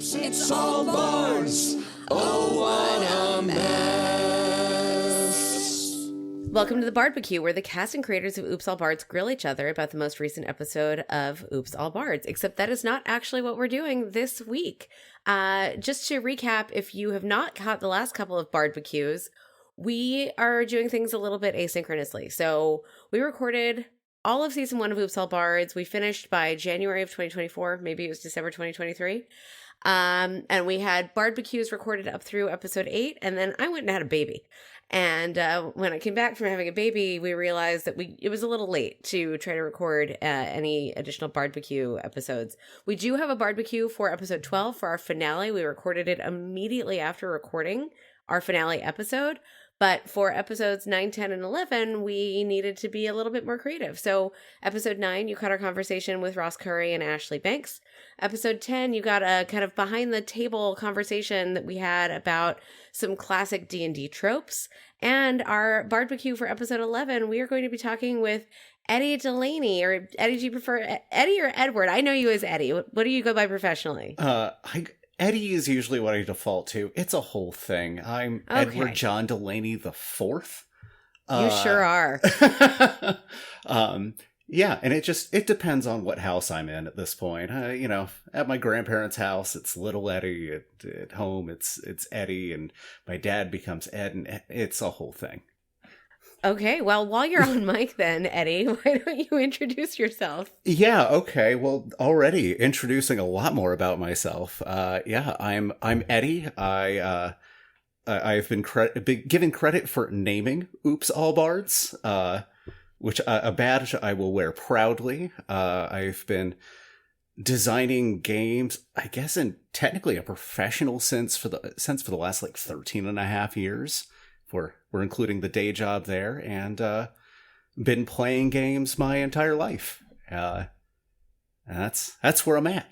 It's all Bards. Oh, what a mess. Welcome to the Barbecue, where the cast and creators of Oops All Bards grill each other about the most recent episode of Oops All Bards, except that is not actually what we're doing this week. Just to recap, if you have not caught the last couple of barbecues, we are doing things a little bit asynchronously. So we recorded all of season 1 of Oops All Bards. We finished by January of 2024. Maybe it was December 2023. And we had barbecues recorded up through episode 8, and then I went and had a baby. And when I came back from having a baby, we realized that it was a little late to try to record any additional barbecue episodes. We do have a barbecue for episode 12 for our finale. We recorded it immediately after recording our finale episode. But for episodes 9, 10, and 11, we needed to be a little bit more creative. So episode 9, you caught our conversation with Ross Curry and Ashley Banks. Episode 10, you got a kind of behind-the-table conversation that we had about some classic D&D tropes. And our barbecue for episode 11, we are going to be talking with Eddie Delaney. Or Eddie, do you prefer Eddie or Edward? I know you as Eddie. What do you go by professionally? Eddie is usually what I default to. It's a whole thing. I'm okay. Edward John Delaney the Fourth. You sure are. Yeah, and it depends on what house I'm in at this point. At my grandparents' house, it's little Eddie. At home, it's Eddie, and my dad becomes Ed, and it's a whole thing. Okay, well, while you're on mic then, Eddie, why don't you introduce yourself? Yeah, okay. Well, already introducing a lot more about myself. I'm Eddie. I've been given credit for naming Oops All Bards, which a badge I will wear proudly. I've been designing games, I guess, in technically a professional sense for the last 13 and a half years. We're including the day job there, and been playing games my entire life. And that's where I'm at.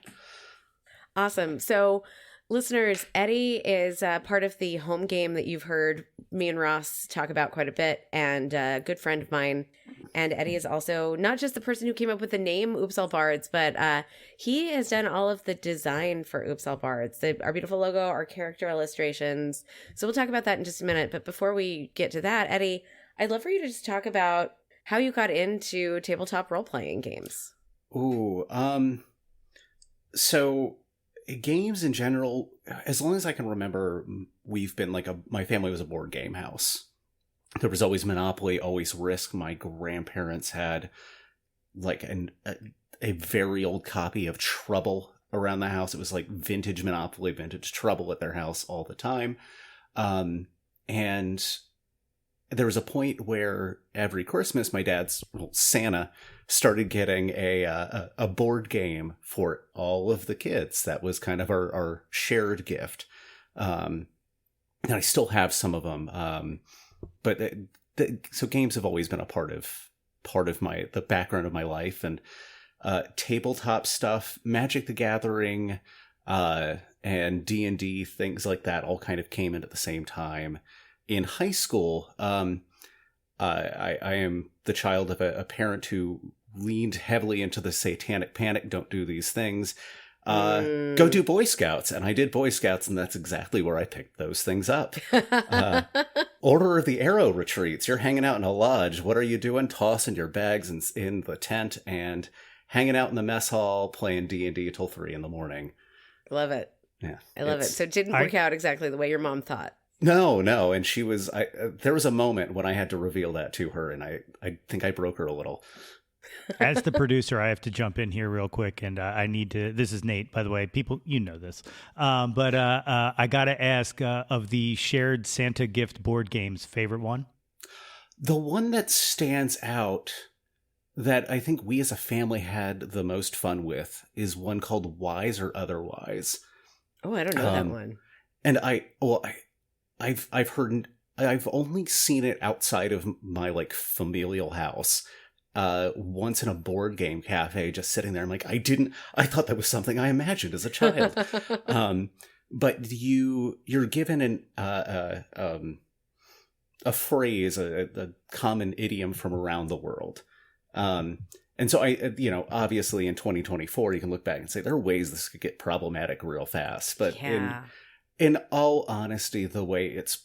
Awesome. So, listeners, Eddie is part of the home game that you've heard me and Ross talk about quite a bit, and a good friend of mine. And Eddie is also not just the person who came up with the name Oops All Bards, but he has done all of the design for Oops All Bards, our beautiful logo, our character illustrations. So we'll talk about that in just a minute. But before we get to that, Eddie, I'd love for you to just talk about how you got into tabletop role-playing games. Ooh, so games in general, as long as I can remember, we've been my family was a board game house. There was always Monopoly, always Risk. My grandparents had a very old copy of Trouble around the house. It was like vintage Monopoly, vintage Trouble at their house all the time. And there was a point where every Christmas, my dad's Santa started getting a board game for all of the kids. That was kind of our shared gift. And I still have some of them. But so games have always been a part of the background of my life, and tabletop stuff, Magic the Gathering, and D&D, things like that all kind of came in at the same time. In high school, I am the child of a parent who leaned heavily into the satanic panic, don't do these things. Go do Boy Scouts. And I did Boy Scouts, and that's exactly where I picked those things up. Order of the Arrow retreats. You're hanging out in a lodge. What are you doing? Tossing your bags in the tent and hanging out in the mess hall, playing D&D till 3 a.m. Love it. Yeah. I love it. So it didn't work out exactly the way your mom thought. No. And she was, there was a moment when I had to reveal that to her, and I think I broke her a little. As the producer, I have to jump in here real quick, and I need to. This is Nate, by the way. People, you know this, but I got to ask: of the shared Santa gift board games, favorite one? The one that stands out that I think we as a family had the most fun with is one called Wise or Otherwise. Oh, I don't know that one. And I've heard, I've only seen it outside of my familial house. Once in a board game cafe, just sitting there. I'm like, I thought that was something I imagined as a child. But you're given a phrase, a common idiom from around the world. And And so obviously in 2024, you can look back and say there are ways this could get problematic real fast. But in all honesty, the way it's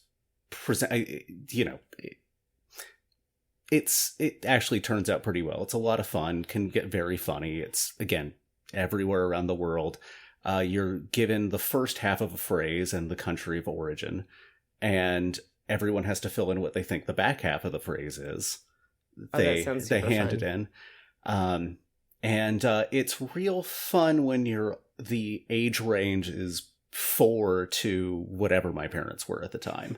it actually turns out pretty well. It's a lot of fun, can get very funny. It's, again, everywhere around the world. You're given the first half of a phrase and the country of origin, and everyone has to fill in what they think the back half of the phrase is. They hand it in. And it's real fun when the age range is 4 to whatever my parents were at the time.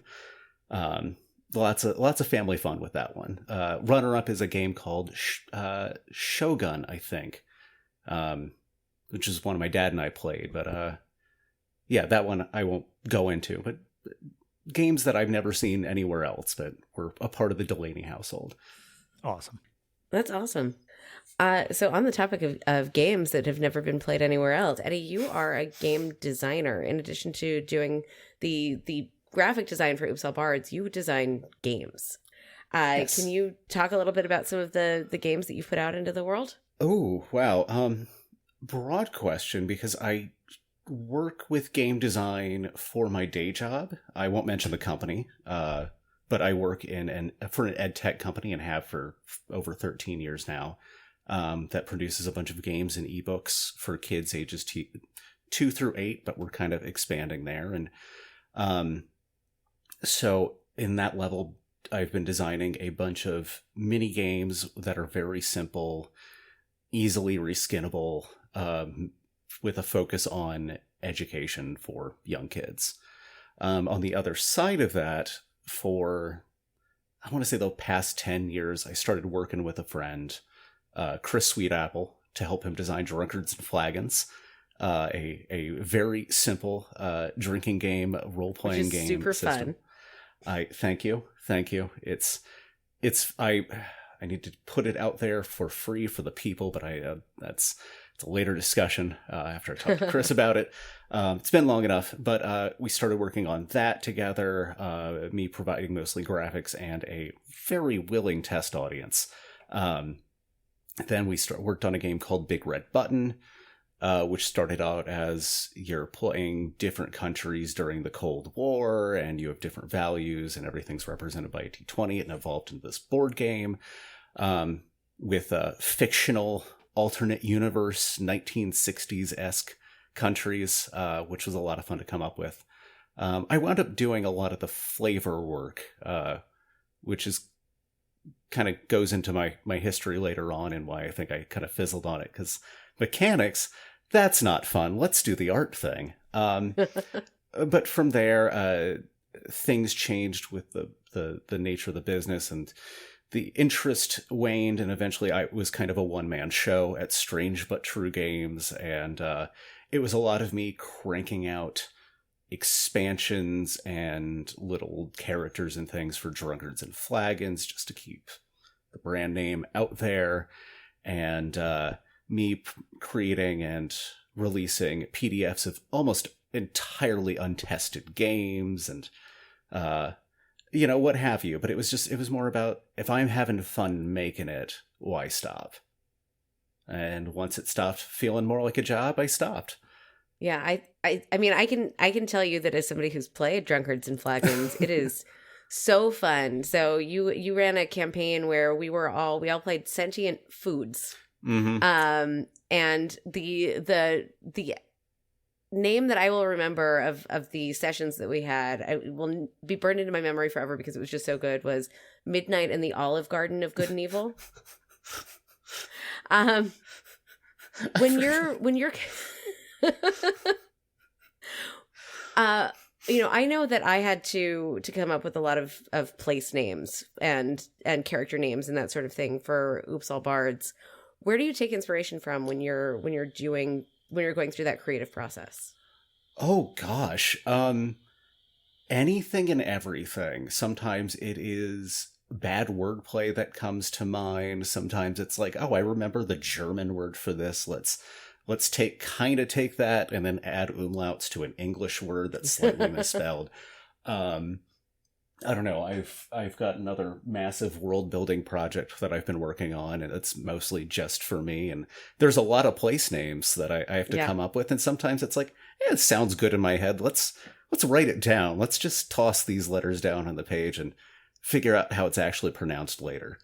Lots of family fun with that one. Runner up is a game called Shogun, I think, which is one my dad and I played. But that one I won't go into. But games that I've never seen anywhere else, but were a part of the Delaney household. Awesome. That's awesome. So on the topic of games that have never been played anywhere else, Eddie, you are a game designer. In addition to doing the graphic design for Oops All Bards, you design games. Yes. Can you talk a little bit about some of the games that you've put out into the world? Oh, wow. Broad question, because I work with game design for my day job. I won't mention the company, but I work for an ed tech company and have for over 13 years now, that produces a bunch of games and ebooks for kids ages 2 through 8, but we're kind of expanding there. And so in that level, I've been designing a bunch of mini games that are very simple, easily reskinnable, with a focus on education for young kids. On the other side of that, for, I want to say the past 10 years, I started working with a friend, Chris Sweetapple, to help him design Drunkards and Flagons, a very simple drinking game, role-playing game super system. Fun. Thank you. I need to put it out there for free for the people, but it's a later discussion after I talk to Chris about it. It's been long enough, but we started working on that together, me providing mostly graphics and a very willing test audience. Then we worked on a game called Big Red Button, which started out as you're playing different countries during the Cold War, and you have different values, and everything's represented by a D20, and evolved into this board game with fictional alternate universe 1960s-esque countries, which was a lot of fun to come up with. I wound up doing a lot of the flavor work, which is kind of goes into my history later on and why I think I kind of fizzled on it, because mechanics, that's not fun. Let's do the art thing. But from there, things changed with the nature of the business, and the interest waned, and eventually I was kind of a one-man show at Strange But True Games, and it was a lot of me cranking out expansions and little characters and things for Drunkards and Flagons just to keep the brand name out there, and me creating and releasing PDFs of almost entirely untested games and what have you. But it was more about, if I'm having fun making it, why stop? And once it stopped feeling more like a job, I stopped. Yeah, I mean, I can tell you that as somebody who's played Drunkards and Flagons, it is so fun. So you ran a campaign where we all played sentient foods. Mm-hmm. And the name that I will remember of the sessions that we had, I will be burned into my memory forever because it was just so good, was Midnight in the Olive Garden of Good and Evil. When you're I know that I had to come up with a lot of place names and character names and that sort of thing for Oops All Bards. Where do you take inspiration from when you're going through that creative process? Oh gosh. Anything and everything. Sometimes it is bad wordplay that comes to mind. Sometimes it's like, oh, I remember the German word for this. Let's take that and then add umlauts to an English word that's slightly misspelled. I don't know. I've got another massive world building project that I've been working on, and it's mostly just for me. And there's a lot of place names that I have to come up with, and sometimes it's like, it sounds good in my head. Let's write it down. Let's just toss these letters down on the page and figure out how it's actually pronounced later.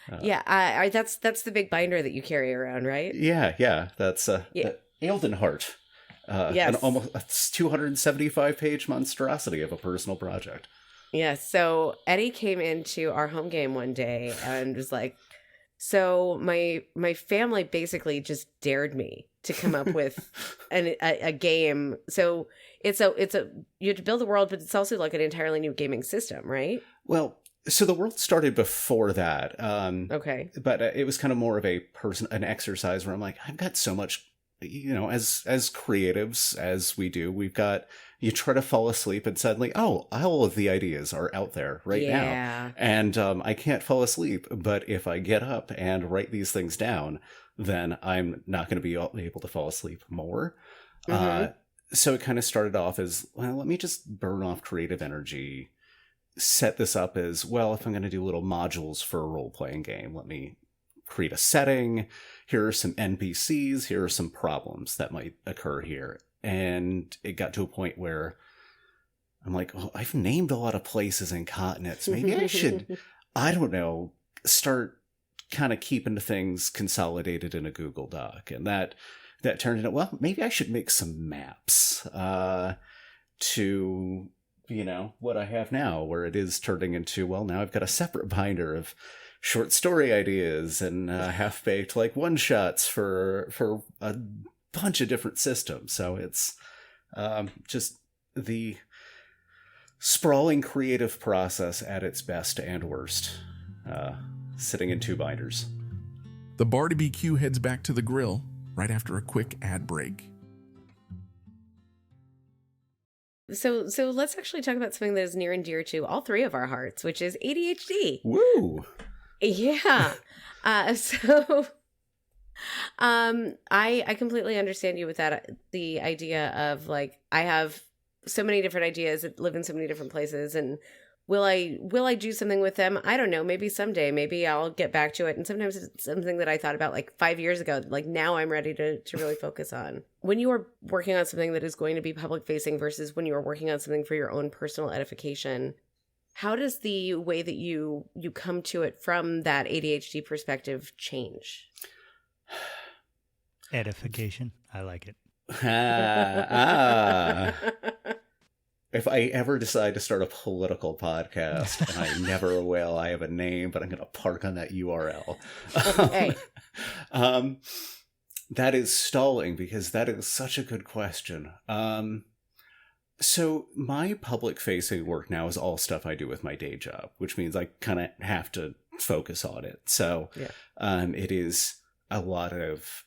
That's the big binder that you carry around, right? Yeah. That's Eildenhart. Yes. An almost 275-page monstrosity of a personal project. Yeah, so Eddie came into our home game one day and was like, so my family basically just dared me to come up with a game. So it's a you have to build the world, but it's also like an entirely new gaming system, right? Well, so the world started before that. Okay. But it was kind of more of an exercise where I'm like, I've got so much, as creatives, as we do, you try to fall asleep and suddenly, all of the ideas are out there right now. And I can't fall asleep, but if I get up and write these things down, then I'm not going to be able to fall asleep more. Mm-hmm. So it kind of started off as, well, let me just burn off creative energy, set this up as, well, if I'm going to do little modules for a role-playing game, let me create a setting. Here are some NPCs. Here are some problems that might occur here. And it got to a point where I'm like, I've named a lot of places and continents. Maybe I should, I don't know, start kind of keeping things consolidated in a Google Doc. And that turned into, well, maybe I should make some maps to, what I have now, where it is turning into, well, now I've got a separate binder of short story ideas and half-baked one-shots for a bunch of different systems. So it's just the sprawling creative process at its best and worst, sitting in two binders. The Bard BQ heads back to the grill right after a quick ad break. So let's actually talk about something that is near and dear to all three of our hearts, which is ADHD. Woo! Yeah. I completely understand you with that. The idea of I have so many different ideas that live in so many different places, and will I do something with them? I don't know. Maybe someday. Maybe I'll get back to it. And sometimes it's something that I thought about 5 years ago. Now I'm ready to really focus on. When you are working on something that is going to be public facing versus when you are working on something for your own personal edification, how does the way that you come to it from that ADHD perspective change? Edification. I like it. If I ever decide to start a political podcast, and I never will, I have a name, but I'm going to park on that URL. Okay. That is stalling, because that is such a good question. So my public-facing work now is all stuff I do with my day job, which means I kind of have to focus on it. So it is a lot of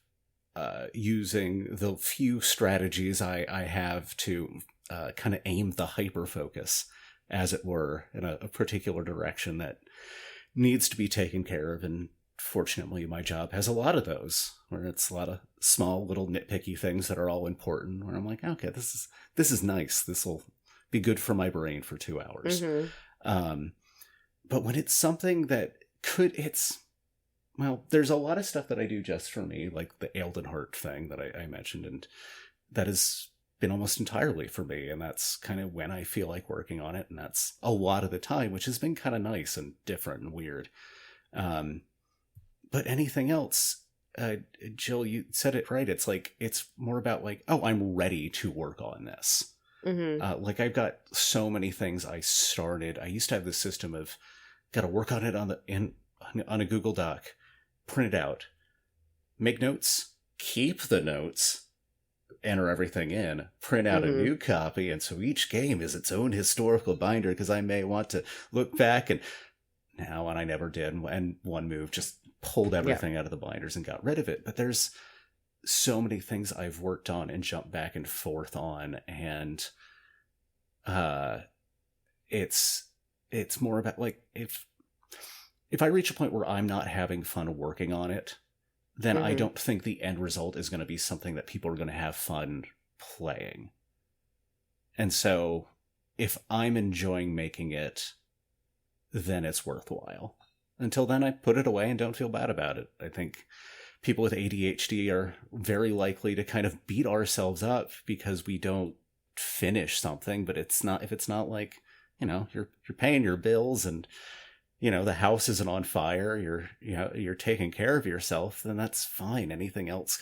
using the few strategies I have to kind of aim the hyper-focus, as it were, in a particular direction that needs to be taken care of. And fortunately, my job has a lot of those, where it's a lot of small, little nitpicky things that are all important, where I'm like, okay, this is nice. This will be good for my brain for 2 hours. Mm-hmm. But when it's something that there's a lot of stuff that I do just for me, like the Eildenhart thing that I mentioned, and that has been almost entirely for me, and that's kind of when I feel like working on it, and that's a lot of the time, which has been kind of nice and different and weird. But anything else, Jill, you said it right. It's it's more about I'm ready to work on this. Mm-hmm. I've got so many things I started. I used to have this system of got to work on it on a Google Doc, print it out, make notes, keep the notes, enter everything in, print out a new copy, and so each game is its own historical binder, because I may want to look back and I never did, and one move just pulled everything out of the binders and got rid of it. But there's so many things I've worked on and jumped back and forth on, and it's more about if I reach a point where I'm not having fun working on it, then I don't think the end result is going to be something that people are going to have fun playing. And so if I'm enjoying making it, then it's worthwhile. Until then, I put it away and don't feel bad about it. I think people with ADHD are very likely to kind of beat ourselves up because we don't finish something, but if it's not like, you're paying your bills and, the house isn't on fire, you're taking care of yourself, then that's fine. Anything else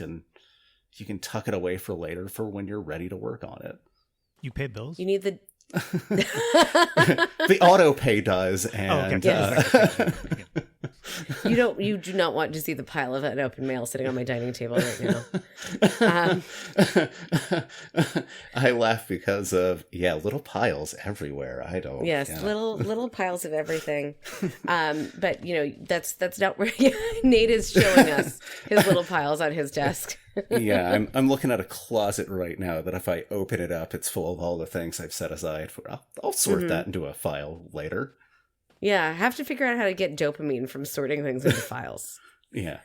you can tuck it away for later for when you're ready to work on it. You pay bills? You need the the auto pay does, and yes. You do not want to see the pile of unopened mail sitting on my dining table right now. I laugh because of little piles everywhere. I don't. Yes, little piles of everything. But that's not where Nate is showing us his little piles on his desk. Yeah, I'm looking at a closet right now that if I open it up, it's full of all the things I've set aside for. I'll sort that into a file later. Yeah, I have to figure out how to get dopamine from sorting things into files. Yeah.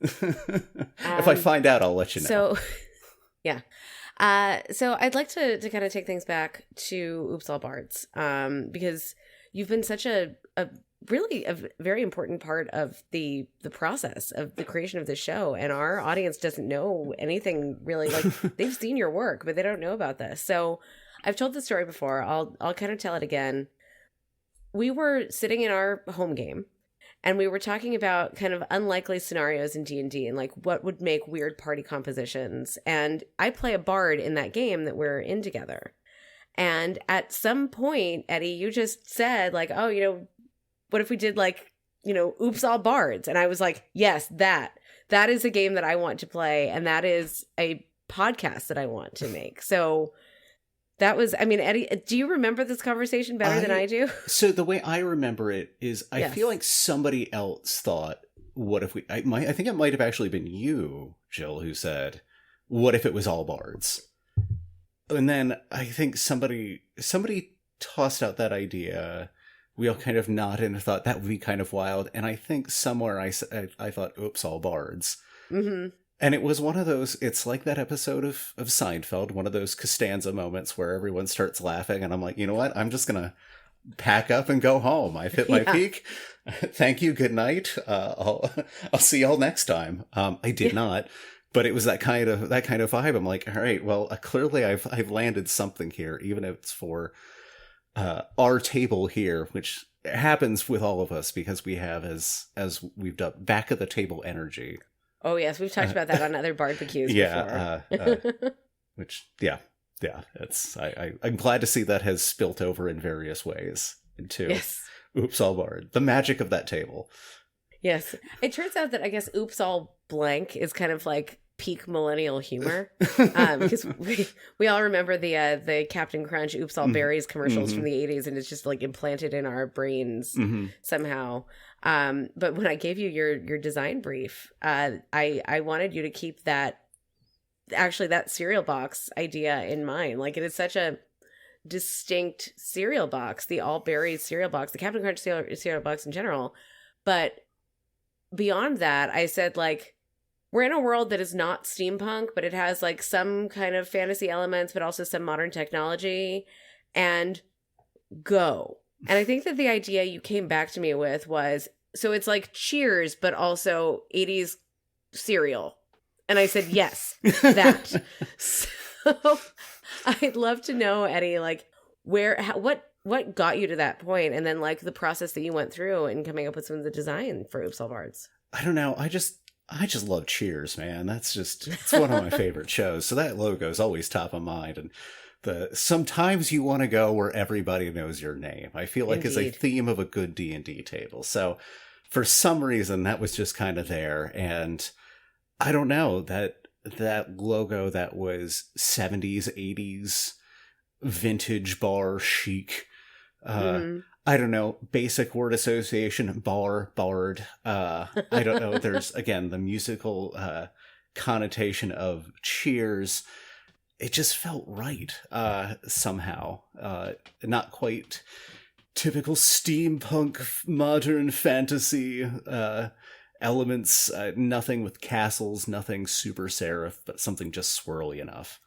If I find out, I'll let you know. So, yeah. So I'd like to kind of take things back to Oops All Bards, because you've been such a really a very important part of the process of the creation of the show, and our audience doesn't know anything really. Like, they've seen your work, but they don't know about this. So I've told the story before. I'll kind of tell it again. We were sitting in our home game, and we were talking about kind of unlikely scenarios in D&D and like what would make weird party compositions. And I play a bard in that game that we're in together. And at some point, Eddie, you just said like, oh, what if we did like, Oops All Bards? And I was like, yes, that is a game that I want to play. And that is a podcast that I want to make. So that was, Eddie, do you remember this conversation better than I do? So the way I remember it is I feel like somebody else thought, what if I think it might have actually been you, Jill, who said, what if it was all bards? And then I think somebody tossed out that idea. We all kind of nodded and thought that would be kind of wild. And I think somewhere I thought, oops, all bards. Mm-hmm. And it was one of those, it's like that episode of Seinfeld, one of those Costanza moments where everyone starts laughing. And I'm like, you know what? I'm just going to pack up and go home. I've hit my peak. Thank you. Good night. I'll see y'all next time. I did not. But it was that kind of vibe. I'm like, all right, well, clearly I've landed something here, even if it's for our table here, which happens with all of us because we have, as we've done, back of the table energy. Oh, yes. We've talked about that on other barbecues before. Which, it's I'm glad to see that has spilt over in various ways into Oops All Bard, the magic of that table. Yes. It turns out that I guess Oops All Blank is kind of like peak millennial humor, because we all remember the Captain Crunch Oops All Berries commercials from the 80s, and it's just like implanted in our brains somehow. But when I gave you your design brief, I wanted you to keep that cereal box idea in mind. Like, it is such a distinct cereal box, the all berries cereal box, the Captain Crunch cereal box in general. But beyond that, I said, like, we're in a world that is not steampunk, but it has like some kind of fantasy elements, but also some modern technology, and go. And I think that the idea you came back to me with was, so it's like Cheers, but also 80s cereal. And I said, yes, that. So I'd love to know, Eddie, like, what got you to that point, and then like the process that you went through in coming up with some of the design for Oops All Bards. I don't know. I just love Cheers, man. It's one of my favorite shows. So that logo is always top of mind. And sometimes you want to go where everybody knows your name. I feel like it's a theme of a good D&D table. So for some reason that was just kind of there. And I don't know, that logo that was 70s, 80s vintage bar chic. I don't know, basic word association, bard. I don't know. There's, again, the musical connotation of Cheers. It just felt right somehow. Not quite typical steampunk modern fantasy elements. Nothing with castles, nothing super serif, but something just swirly enough.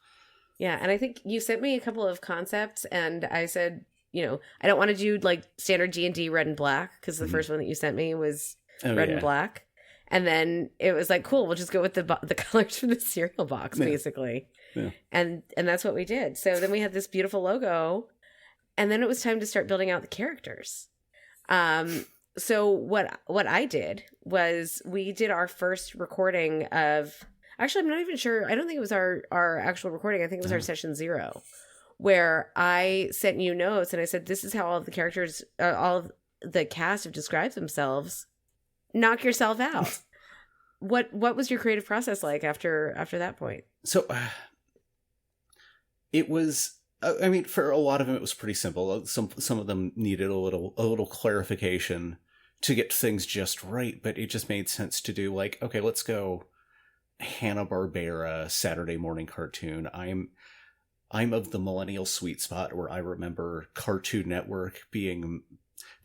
Yeah, and I think you sent me a couple of concepts, and I said, I don't want to do like standard D&D red and black, because the first one that you sent me was red and black. And then it was like, cool, we'll just go with the colors from the cereal box, basically. Yeah. And that's what we did. So then we had this beautiful logo, and then it was time to start building out the characters. So what I did was we did our first recording of, actually, I'm not even sure. I don't think it was our actual recording. I think it was our session 0, where I sent you notes and I said, this is how all of the characters, all of the cast have described themselves. Knock yourself out. What was your creative process like after that point? So it was, I mean, for a lot of them, it was pretty simple. Some of them needed a little clarification to get things just right, but it just made sense to do like, okay, let's go Hanna-Barbera Saturday morning cartoon. I'm of the millennial sweet spot where I remember Cartoon Network being,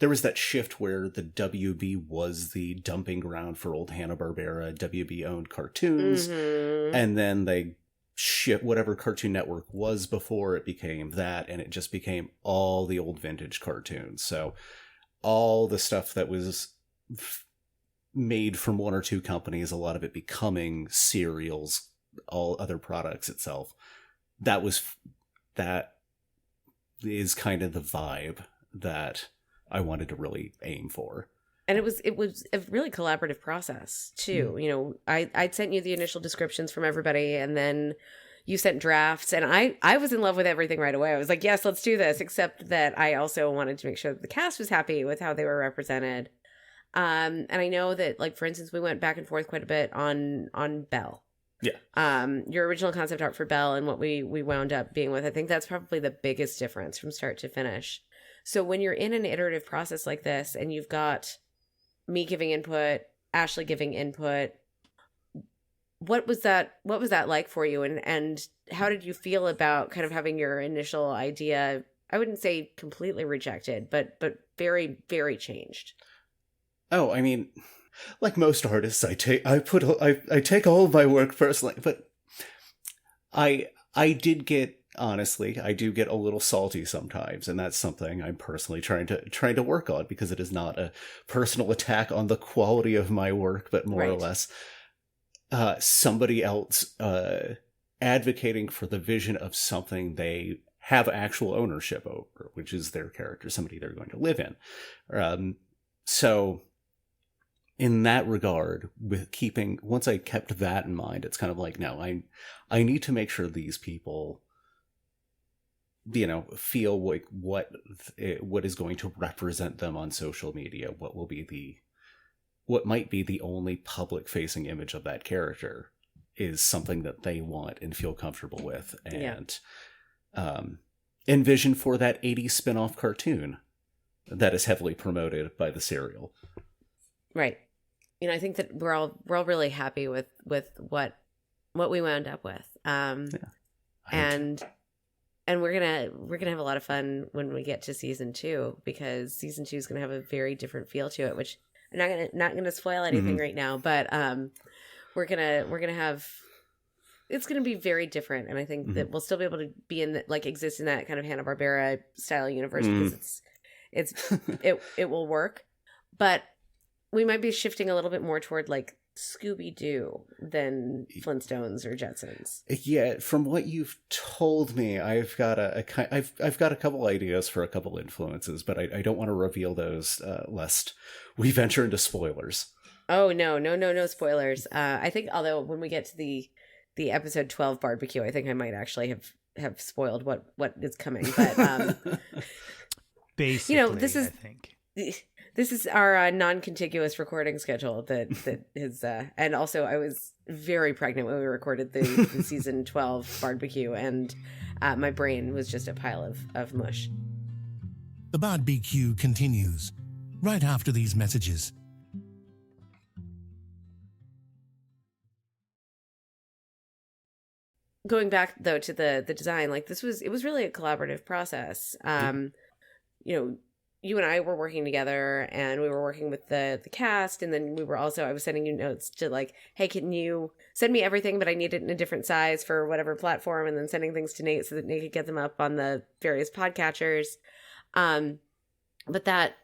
there was that shift where the WB was the dumping ground for old Hanna-Barbera WB owned cartoons, and then they shipped whatever Cartoon Network was before it became that, and it just became all the old vintage cartoons. So all the stuff that was made from one or two companies, a lot of it becoming cereals, all other products itself. That is kind of the vibe that I wanted to really aim for. And it was a really collaborative process too. I'd sent you the initial descriptions from everybody, and then you sent drafts, and I was in love with everything right away. I was like, yes, let's do this, except that I also wanted to make sure that the cast was happy with how they were represented. And I know that, like, for instance, we went back and forth quite a bit on Belle. Yeah. Your original concept art for Belle and what we wound up being with, I think that's probably the biggest difference from start to finish. So when you're in an iterative process like this, and you've got me giving input, Ashley giving input, what was that like for you, and how did you feel about kind of having your initial idea, I wouldn't say completely rejected, but very, very changed? Oh, I mean, like most artists, I take all of my work personally, but I do get a little salty sometimes, and that's something I'm personally trying to work on, because it is not a personal attack on the quality of my work, but more or less somebody else advocating for the vision of something they have actual ownership over, which is their character, somebody they're going to live in. So in that regard, once I kept that in mind, it's kind of like, no, I need to make sure these people, feel like what is going to represent them on social media, what might be the only public facing image of that character is something that they want and feel comfortable with, and envision for that 80s spin-off cartoon that is heavily promoted by the cereal. Right. I think that we're all really happy with what we wound up with. And we're gonna have a lot of fun when we get to season 2, because season 2 is gonna have a very different feel to it, which I'm not gonna spoil anything right now, but we're gonna have, it's gonna be very different, and I think that we'll still be able to be exist in that kind of Hanna-Barbera style universe, because it will work, but we might be shifting a little bit more toward like Scooby-Doo than Flintstones or Jetsons. Yeah, from what you've told me, I've got I've got a couple ideas for a couple influences, but I don't want to reveal those lest we venture into spoilers. Oh no spoilers. I think, although when we get to the episode 12 barbecue, I think I might actually have spoiled what is coming. But basically, this is, I think. This is our non-contiguous recording schedule that is, and also I was very pregnant when we recorded the season 12 barbecue, and my brain was just a pile of mush. The barbecue continues right after these messages. Going back though to the design, like it was really a collaborative process. you and I were working together, and we were working with the cast, and then I was sending you notes to like, hey, can you send me everything, but I need it in a different size for whatever platform, and then sending things to Nate so that Nate could get them up on the various podcatchers. But that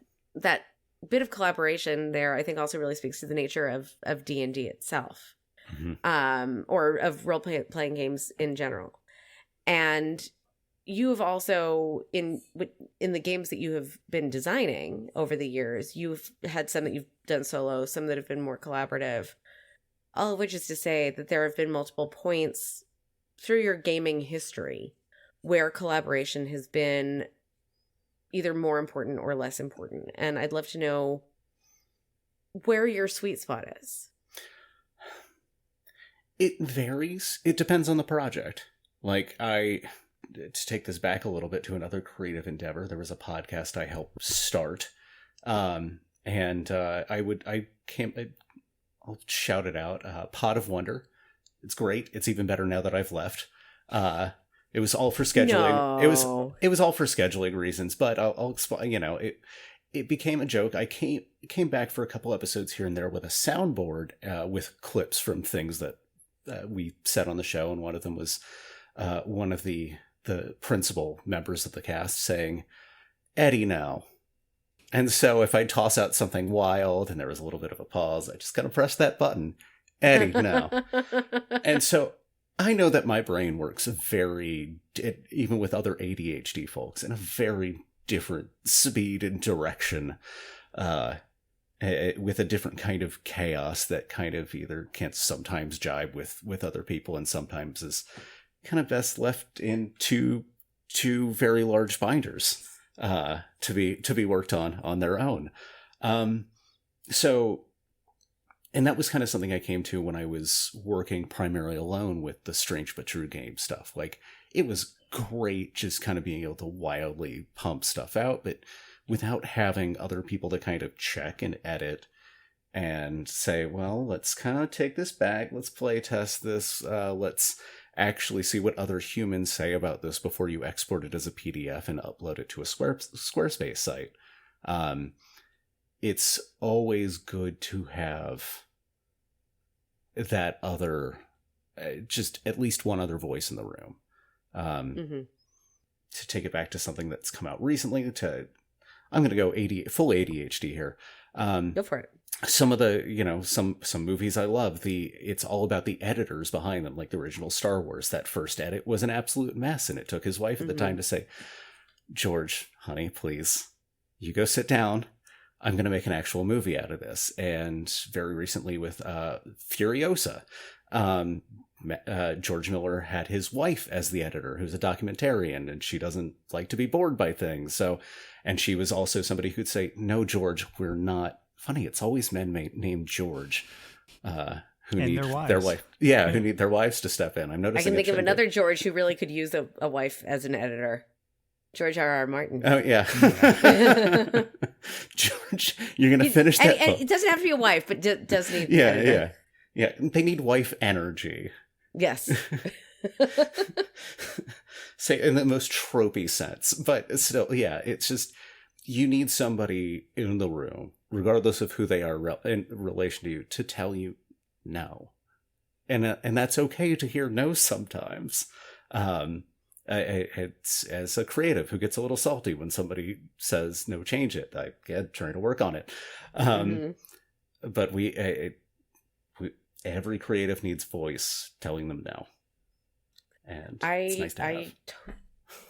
bit of collaboration there, I think, also really speaks to the nature of D&D itself, or of role-playing games in general. And you have also, in the games that you have been designing over the years, you've had some that you've done solo, some that have been more collaborative, all of which is to say that there have been multiple points through your gaming history where collaboration has been either more important or less important. And I'd love to know where your sweet spot is. It varies. It depends on the project. Like, to take this back a little bit to another creative endeavor, there was a podcast I helped start. I'll shout it out. Pot of Wonder. It's great. It's even better now that I've left. It was all for scheduling. No. It was all for scheduling reasons, but I'll explain. It became a joke. I came back for a couple episodes here and there with a soundboard with clips from things that we said on the show, and one of them was one of the principal members of the cast saying, "Eddie, now." And so if I toss out something wild and there was a little bit of a pause, I just kind of press that button, "Eddie, now." And so I know that my brain works even with other ADHD folks, in a very different speed and direction, with a different kind of chaos that kind of either can't sometimes jibe with other people and sometimes is kind of best left in two very large binders to be worked on their own. And that was kind of something I came to when I was working primarily alone with the Strange But True game stuff. Like, it was great just kind of being able to wildly pump stuff out, but without having other people to kind of check and edit and say, well, let's kind of take this back, let's play test this, let's actually see what other humans say about this before you export it as a PDF and upload it to a Squarespace site. It's always good to have that other, just at least one other voice in the room. To take it back to something that's come out recently, I'm going to go full ADHD here. Go for it. Some of the, some movies I love, it's all about the editors behind them, like the original Star Wars. That first edit was an absolute mess, and it took his wife at the time to say, "George, honey, please, you go sit down. I'm going to make an actual movie out of this." And very recently with Furiosa, George Miller had his wife as the editor, who's a documentarian, and she doesn't like to be bored by things. And she was also somebody who'd say, "No, George, we're not." Funny, it's always men named George who need their wife. Yeah, who need their wives to step in. I'm noticing. I can think of another George who really could use a wife as an editor. George R.R. Martin. Oh, yeah. George, you're going to finish that book. It doesn't have to be a wife, but does need an editor. Yeah. They need wife energy. Yes. Say in the most tropey sense. But still, yeah, it's just, you need somebody in the room, regardless of who they are in relation to you, to tell you no. And that's okay to hear no sometimes. It's as a creative who gets a little salty when somebody says no, change it. I'm trying to work on it. But every creative needs voice telling them no, and it's nice to have.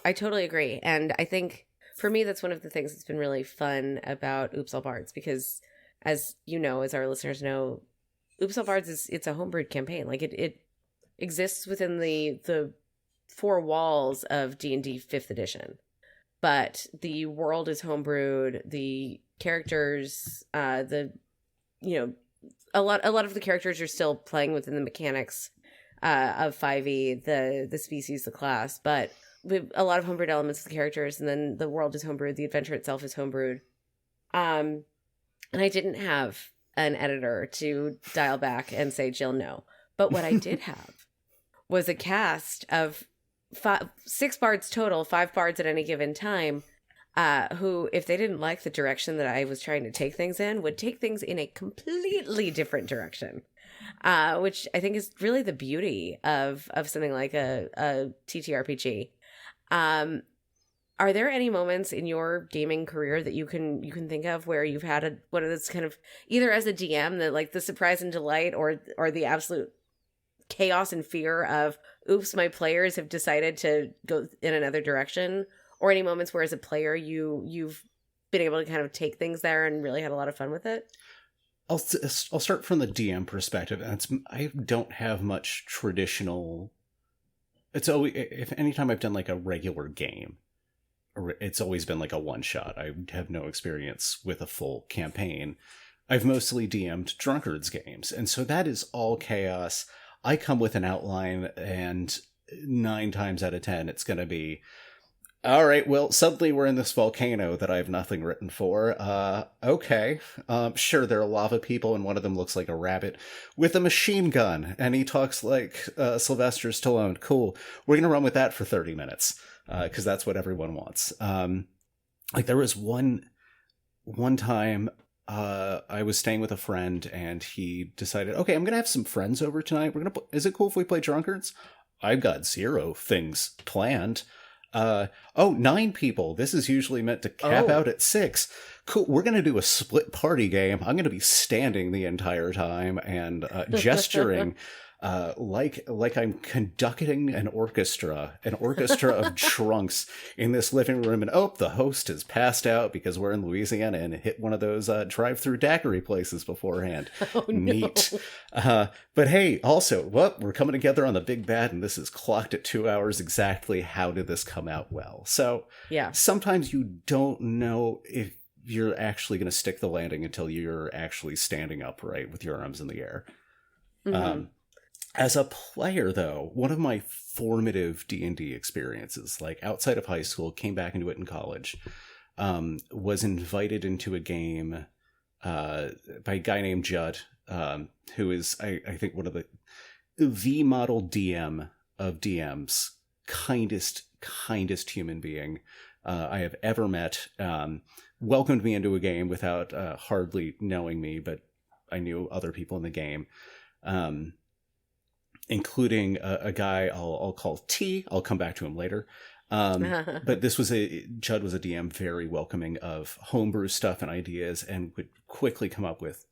I totally agree, and I think for me that's one of the things that's been really fun about Oops All Bards, because as you know, as our listeners know, Oops All Bards it's a homebrewed campaign. Like it exists within the four walls of D&D 5th edition, but the world is homebrewed. The characters, a lot of the characters are still playing within the mechanics of 5e, the species, the class, but with a lot of homebrewed elements of the characters, and then the world is homebrewed. The adventure itself is homebrewed. And I didn't have an editor to dial back and say, Jill, no. But what I did have was a cast of 6 bards total, 5 bards at any given time, who, if they didn't like the direction that I was trying to take things in, would take things in a completely different direction, which I think is really the beauty of something like a TTRPG. Are there any moments in your gaming career that you can think of where you've had one of those kind of, either as a DM, that like the surprise and delight, or the absolute chaos and fear of, oops, my players have decided to go in another direction, or any moments where as a player you've been able to kind of take things there and really had a lot of fun with it? I'll start from the DM perspective. I don't have much traditional. It's always, if anytime I've done like a regular game, it's always been like a one shot. I have no experience with a full campaign. I've mostly DM'd drunkards games, and so that is all chaos. I come with an outline, and 9 times out of 10, it's going to be, all right, well, suddenly we're in this volcano that I have nothing written for. Okay. Sure, there are lava people, and one of them looks like a rabbit with a machine gun, and he talks like Sylvester Stallone. Cool. We're going to run with that for 30 minutes, because that's what everyone wants. Like, there was one time I was staying with a friend, and he decided, okay, I'm going to have some friends over tonight. Is it cool if we play drunkards? I've got 0 things planned. 9 people. This is usually meant to cap out at 6. Cool. We're going to do a split party game. I'm going to be standing the entire time and gesturing like I'm conducting an orchestra of drunks in this living room. And the host has passed out because we're in Louisiana and hit one of those drive-through daiquiri places beforehand. Oh, no. Neat. But hey, also, we're coming together on the big bad, and this is clocked at 2 hours exactly. How did this come out well? So yeah, sometimes you don't know if you're actually going to stick the landing until you're actually standing upright with your arms in the air. Mm-hmm. As a player, though, one of my formative D&D experiences, like outside of high school, came back into it in college, was invited into a game by a guy named Judd, who is, I think, one of the model DM of DMs, kindest human being I have ever met. Welcomed me into a game without hardly knowing me, but I knew other people in the game. Including a guy I'll call T. I'll come back to him later. But Judd was a DM, very welcoming of homebrew stuff and ideas, and would quickly come up with,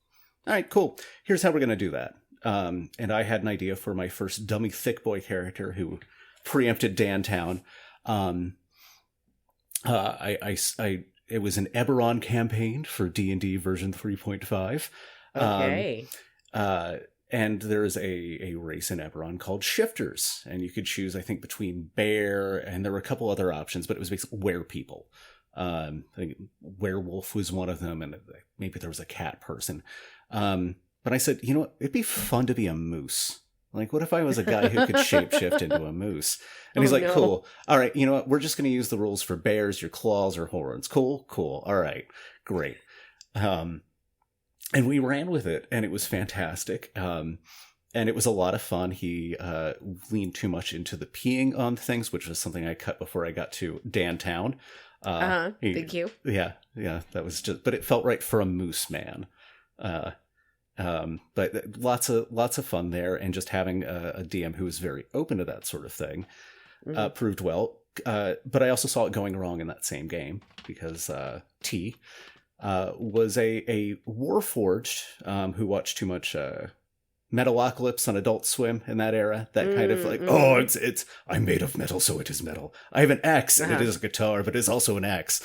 all right, cool, here's how we're going to do that. And I had an idea for my first dummy thick boy character who preempted Dantown. It was an Eberron campaign for D&D version 3.5. Okay. And there's a race in Eberron called Shifters, and you could choose, I think, between bear, and there were a couple other options, but it was basically werepeople. I think werewolf was one of them, and maybe there was a cat person. But I said, you know what, it'd be fun to be a moose. Like, what if I was a guy who could shapeshift into a moose? And he's like, no. Cool. All right, you know what, we're just going to use the rules for bears, your claws, or horns. Cool. All right, great. And we ran with it, and it was fantastic. And it was a lot of fun. He leaned too much into the peeing on things, which was something I cut before I got to Dantown. Thank you. Yeah, that was just, but it felt right for a moose man. But lots of fun there, and just having a DM who was very open to that sort of thing proved well. But I also saw it going wrong in that same game, because T was a Warforged who watched too much Metalocalypse on Adult Swim in that era. That kind of like, it's I'm made of metal, so it is metal. I have an axe, and it is a guitar, but it's also an axe.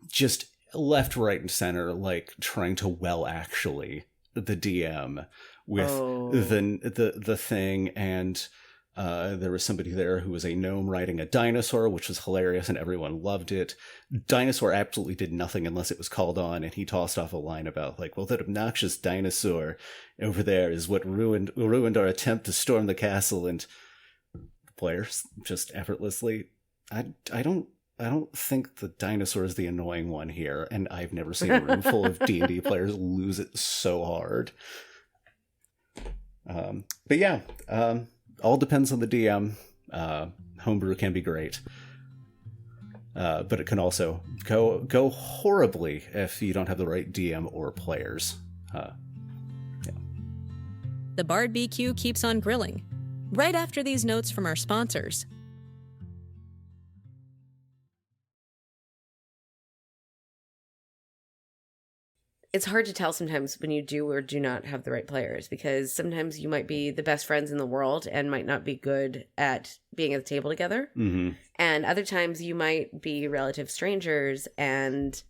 Just left, right, and center, like trying to actually the DM with the thing, and there was somebody there who was a gnome riding a dinosaur, which was hilarious, and everyone loved it. Dinosaur absolutely did nothing unless it was called on, and he tossed off a line about, like, well, that obnoxious dinosaur over there is what ruined our attempt to storm the castle, and the players just effortlessly, I don't think the dinosaur is the annoying one here, and I've never seen a room full of D&D players lose it so hard. But yeah, all depends on the DM. Homebrew can be great. but it can also go horribly if you don't have the right DM or players. The Bard BQ keeps on grilling. Right after these notes from our sponsors. It's hard to tell sometimes when you do or do not have the right players, because sometimes you might be the best friends in the world and might not be good at being at the table together. Mm-hmm. And other times you might be relative strangers and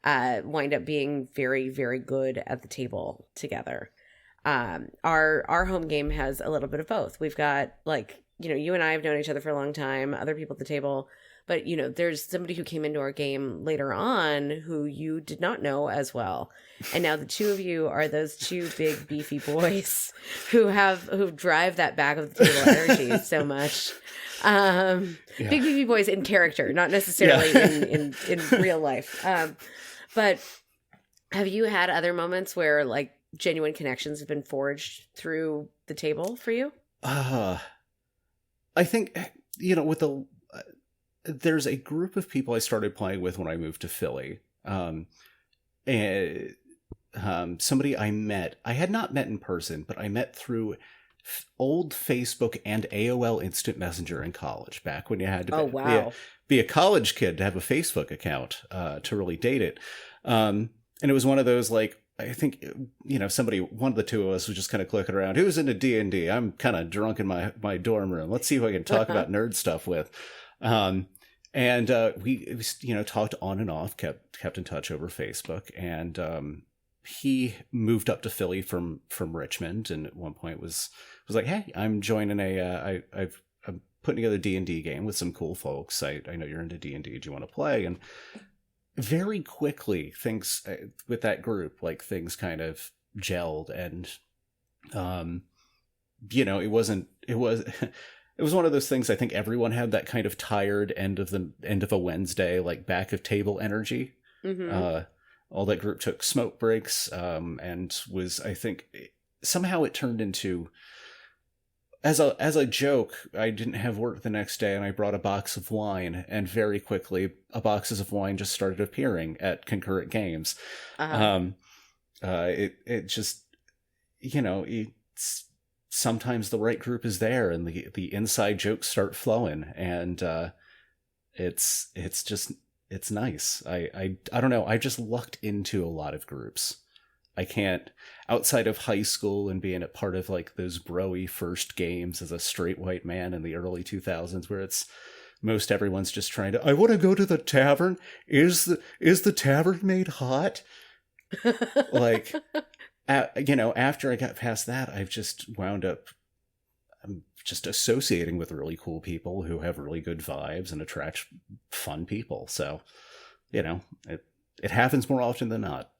wind up being very, very good at the table together. Our home game has a little bit of both. We've got, like, you know, you and I have known each other for a long time, other people at the table, but, you know, there's somebody who came into our game later on who you did not know as well. And now the two of you are those two big beefy boys who drive that back of the table energy so much. Big beefy boys in character, not necessarily in real life. But have you had other moments where, like, genuine connections have been forged through the table for you? I think, you know, there's a group of people I started playing with when I moved to Philly. And somebody I had not met in person, but I met through old Facebook and AOL Instant Messenger in college, back when you had to be a college kid to have a Facebook account to really date it. And it was one of those, like, I think, you know, one of the two of us was just kind of clicking around. Who's into D&D? I'm kind of drunk in my dorm room. Let's see if I can talk about nerd stuff with. And we, you know, talked on and off, kept in touch over Facebook. And he moved up to Philly from Richmond, and at one point was like, "Hey, I'm joining I'm putting together a D&D game with some cool folks. I know you're into D&D. Do you want to play?" And very quickly, things with that group, like, things kind of gelled, and you know, it was one of those things. I think everyone had that kind of tired end of a Wednesday, like, back of table energy. Mm-hmm. All that group took smoke breaks, and was, I think, somehow it turned into, as a joke, I didn't have work the next day and I brought a box of wine, and very quickly boxes of wine just started appearing at concurrent games. Uh-huh. It just, you know, sometimes the right group is there and the inside jokes start flowing, and it's nice. I don't know. I just lucked into a lot of groups. I can't, outside of high school and being a part of, like, those bro-y first games as a straight white man in the early 2000s, where it's most everyone's just trying to, I want to go to the tavern. Is the tavern made hot? Like, you know, after I got past that, I've just wound up, I'm just associating with really cool people who have really good vibes and attract fun people. So, you know, it happens more often than not.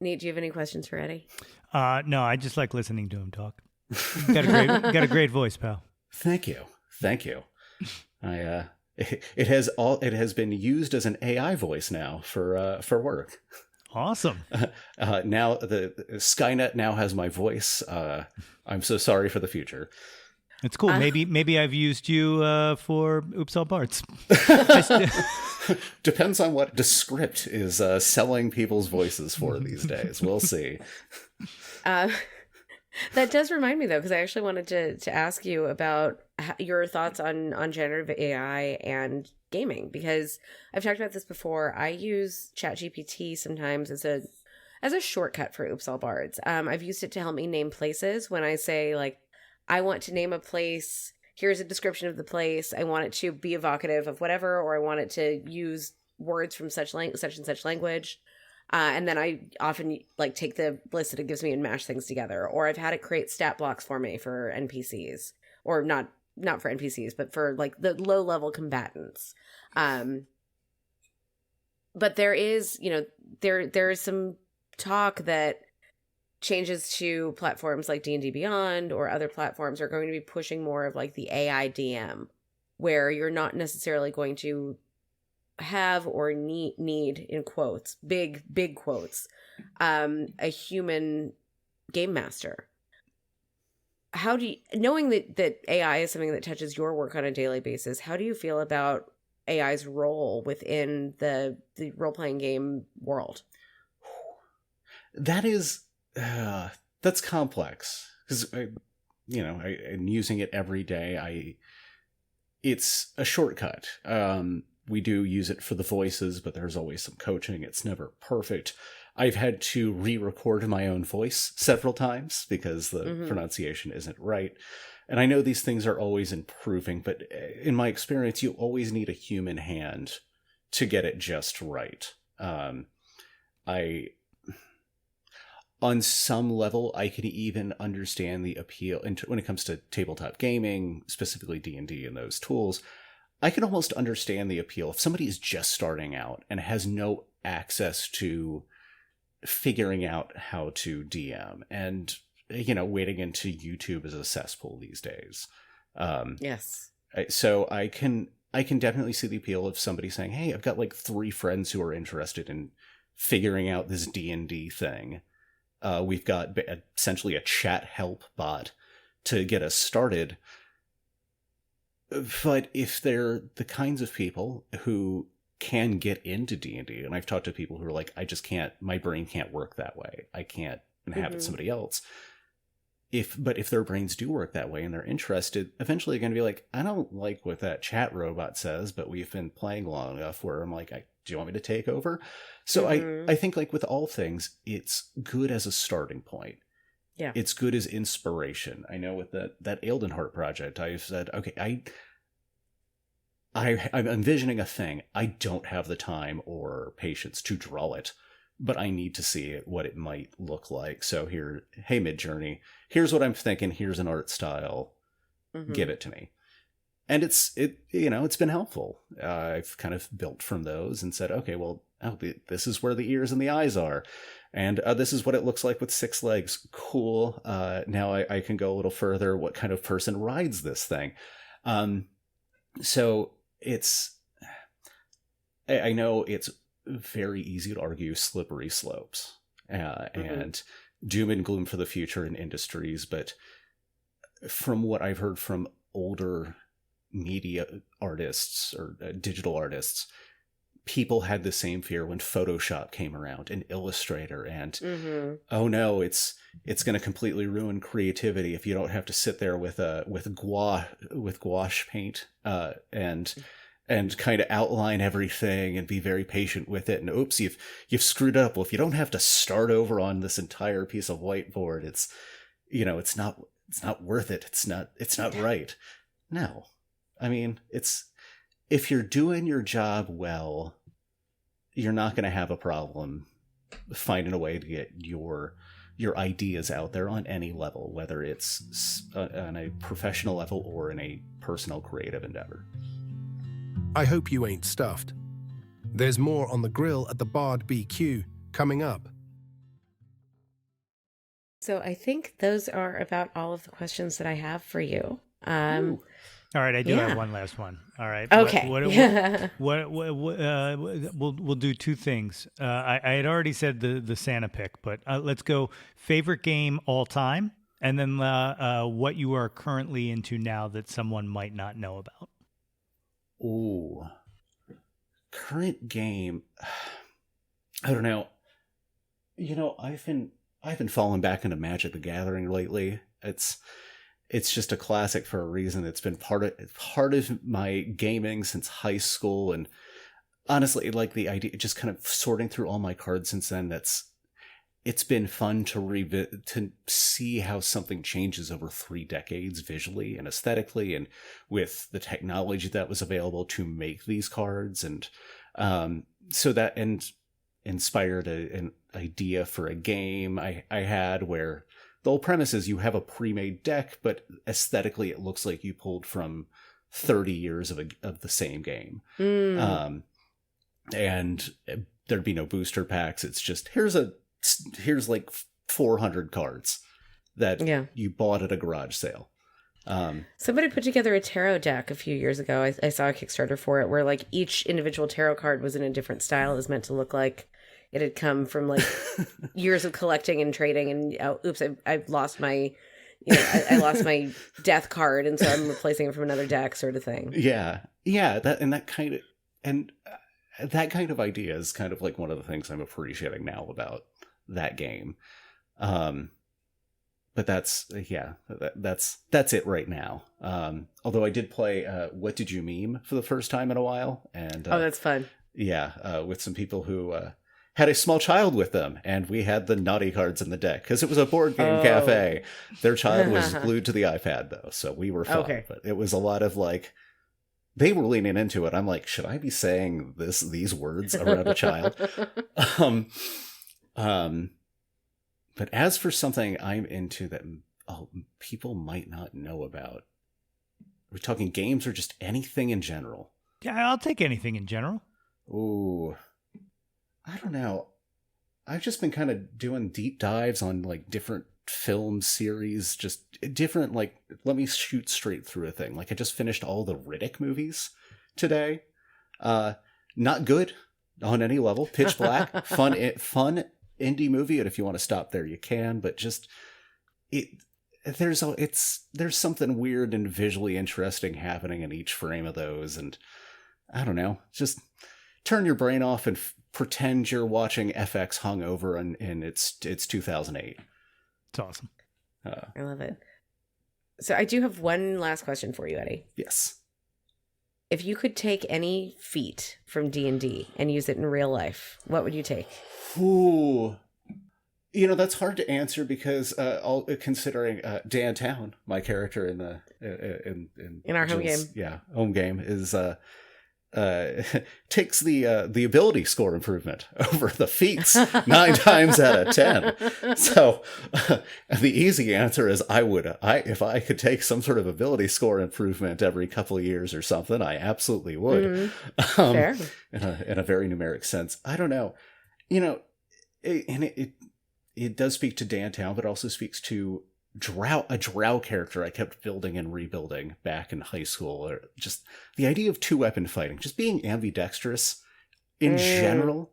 Nate, do you have any questions for Eddie? No, I just like listening to him talk. Got a great voice, pal. Thank you. It has been used as an AI voice now for work. Awesome. Now the Skynet now has my voice. I'm so sorry for the future. It's cool. Maybe I've used you for Oops All Bards. Depends on what Descript is selling people's voices for these days. We'll see. That does remind me, though, because I actually wanted to ask you about your thoughts on generative AI and gaming, because I've talked about this before. I use ChatGPT sometimes as a shortcut for Oops All Bards. I've used it to help me name places when I say, like, I want to name a place. Here's a description of the place. I want it to be evocative of whatever, or I want it to use words from such and such language. And then I often, like, take the list that it gives me and mash things together. Or I've had it create stat blocks for me for NPCs, or not for NPCs, but for, like, the low level combatants. But there is, you know, there is some talk that changes to platforms like D&D Beyond or other platforms are going to be pushing more of, like, the AI DM, where you're not necessarily going to have or need in quotes, big quotes, a human game master. How do you, knowing that AI is something that touches your work on a daily basis, how do you feel about AI's role within the role-playing game world? That is, that's complex because, I'm using it every day. It's a shortcut. We do use it for the voices, but there's always some coaching. It's never perfect. I've had to re-record my own voice several times because the pronunciation isn't right. And I know these things are always improving, but in my experience, you always need a human hand to get it just right. On some level, I can even understand the appeal when it comes to tabletop gaming, specifically D&D and those tools. I can almost understand the appeal if somebody is just starting out and has no access to figuring out how to DM and, wading into YouTube as a cesspool these days. Yes. So I can definitely see the appeal of somebody saying, hey, I've got like 3 friends who are interested in figuring out this D&D thing. We've got essentially a chat help bot to get us started. But if they're the kinds of people who can get into D&D, and I've talked to people who are like, I just can't, my brain can't work that way. I can't inhabit somebody else. But if their brains do work that way and they're interested, eventually they're going to be like, I don't like what that chat robot says, but we've been playing long enough where I'm like, do you want me to take over? So I think like with all things, it's good as a starting point. Yeah. It's good as inspiration. I know with that Aildenheart project, I've said, okay, I'm envisioning a thing. I don't have the time or patience to draw it, but I need to see it, what it might look like. So hey, Midjourney, here's what I'm thinking. Here's an art style. Give it to me. And it's been helpful. I've kind of built from those and said, okay, well, this is where the ears and the eyes are. And this is what it looks like with 6 legs. Cool. Now I can go a little further. What kind of person rides this thing? So I know it's very easy to argue slippery slopes and doom and gloom for the future in industries. But from what I've heard from older media artists or digital artists, people had the same fear when Photoshop came around and Illustrator and oh no, it's going to completely ruin creativity if you don't have to sit there with gouache paint and kind of outline everything and be very patient with it. And oops, you've screwed up. Well, if you don't have to start over on this entire piece of whiteboard, it's not worth it. It's not right. No. I mean, if you're doing your job well, you're not going to have a problem finding a way to get your ideas out there on any level, whether it's on a professional level or in a personal creative endeavor. I hope you ain't stuffed. There's more on the grill at the Bard BQ coming up. So I think those are about all of the questions that I have for you. All right, I do have one last one. All right. Okay. We'll do 2 things. I had already said the Santa pick, but let's go favorite game all time, and then what you are currently into now that someone might not know about. Ooh, current game. I don't know. I've been falling back into Magic the Gathering lately. It's just a classic for a reason. It's been part of my gaming since high school, and honestly, like the idea, just kind of sorting through all my cards since then. It's been fun to see how something changes over 3 decades visually and aesthetically, and with the technology that was available to make these cards, and so that inspired an idea for a game I had where the whole premise is you have a pre-made deck, but aesthetically it looks like you pulled from 30 years of the same game. And there'd be no booster packs. It's just, here's like 400 cards that you bought at a garage sale. Somebody put together a tarot deck a few years ago. I saw a Kickstarter for it where like each individual tarot card was in a different style. It was meant to look like it had come from like years of collecting and trading, and oops, I've lost my, I lost my death card, and so I'm replacing it from another deck, sort of thing. Yeah, that kind of and that kind of idea is kind of like one of the things I'm appreciating now about that game. But that's it right now. Although I did play What Did You Meme for the first time in a while, and oh, that's fun. Yeah, with some people who had a small child with them, and we had the naughty cards in the deck because it was a board game cafe. Their child was glued to the iPad though, so we were fine. Okay. But it was a lot of like, they were leaning into it. I'm like, should I be saying these words around a child? But as for something I'm into that people might not know about, we're talking games or just anything in general? Yeah, I'll take anything in general. Ooh, I don't know. I've just been kind of doing deep dives on like different film series, just different, like, let me shoot straight through a thing. Like I just finished all the Riddick movies today. Not good on any level. Pitch Black, fun indie movie, and if you want to stop there you can, but just there's something weird and visually interesting happening in each frame of those, and I don't know, just turn your brain off and pretend you're watching FX hungover and it's 2008. It's awesome. I love it. So I do have one last question for you, Eddie. Yes. If you could take any feat from D&D and use it in real life, what would you take? Ooh, that's hard to answer because considering Downtown, my character in our home game, home game is takes the ability score improvement over the feats 9 times out of 10. So the easy answer is if I could take some sort of ability score improvement every couple of years or something, I absolutely would. Mm-hmm. Fair. In a very numeric sense. I don't know. It does speak to Downtown, but also speaks to a drow character I kept building and rebuilding back in high school. Or just the idea of 2-weapon fighting, just being ambidextrous in general,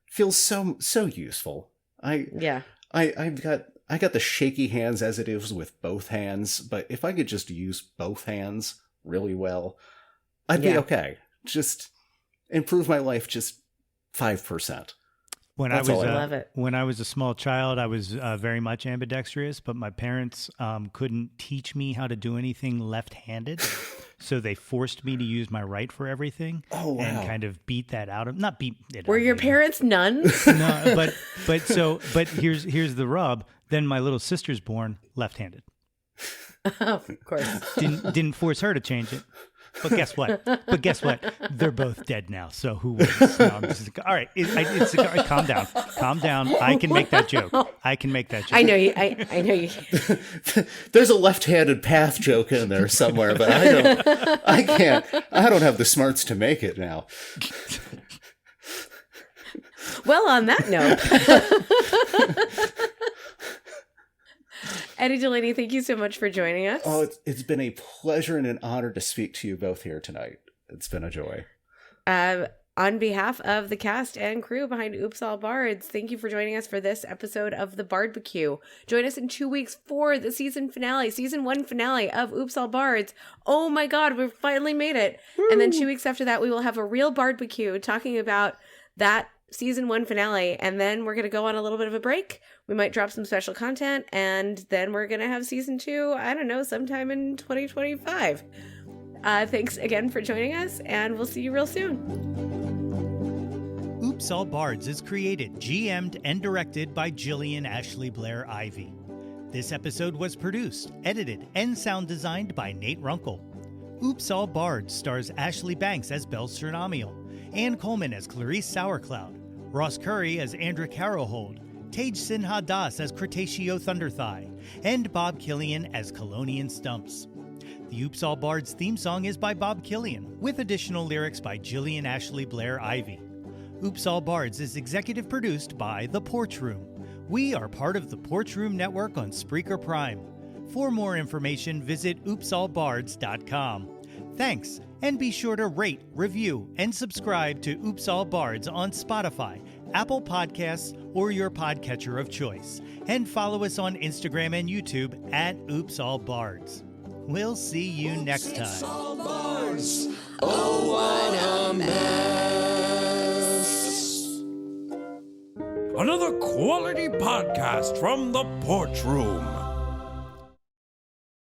feels so useful. I got the shaky hands as it is with both hands, but if I could just use both hands really well, I'd be okay. Just improve my life just 5%. When I was a small child, I was very much ambidextrous, but my parents couldn't teach me how to do anything left-handed, so they forced me to use my right for everything. Oh, wow. And kind of beat that out of not beat it. Were your parents nuns? No, but here's the rub. Then my little sister's born left-handed. Oh, of course. Didn't force her to change it. But guess what? They're both dead now. So who wins? No, all right. Calm down. I can make that joke. I know you. I know you. There's a left-handed path joke in there somewhere, but I can't. I don't have the smarts to make it now. Well, on that note, Eddie Delaney, thank you so much for joining us. Oh, it's been a pleasure and an honor to speak to you both here tonight. It's been a joy. On behalf of the cast and crew behind Oops All Bards, thank you for joining us for this episode of the Barbecue. Join us in 2 weeks for the season 1 finale of Oops All Bards. Oh my God, we've finally made it. Woo. And then 2 weeks after that, we will have a real barbecue talking about that season 1 finale, and then we're going to go on a little bit of a break. We might drop some special content, and then we're going to have season 2, I don't know, sometime in 2025. Thanks again for joining us, and we'll see you real soon. Oops All Bards is created, GM'd, and directed by Jillian Ashley Blair Ivy. This episode was produced, edited, and sound designed by Nate Runkle. Oops All Bards stars Ashley Banks as Belle Sternamiel, Ann Coleman as Clarice Sauercloud, Ross Curry as Andra Carohold, Tage Sinha Das as Cretaceous Thunderthigh, and Bob Killian as Colonian Stumps. The Oops All Bards theme song is by Bob Killian, with additional lyrics by Jillian Ashley Blair Ivy. Oops All Bards is executive produced by The Porch Room. We are part of the Porch Room Network on Spreaker Prime. For more information, visit oopsallbards.com. Thanks, and be sure to rate, review, and subscribe to Oops All Bards on Spotify, Apple Podcasts, or your podcatcher of choice. And follow us on Instagram and YouTube at Oops All Bards. We'll see you next time. Oops All Bards. Oh, what a mess. quality podcast from the porch room.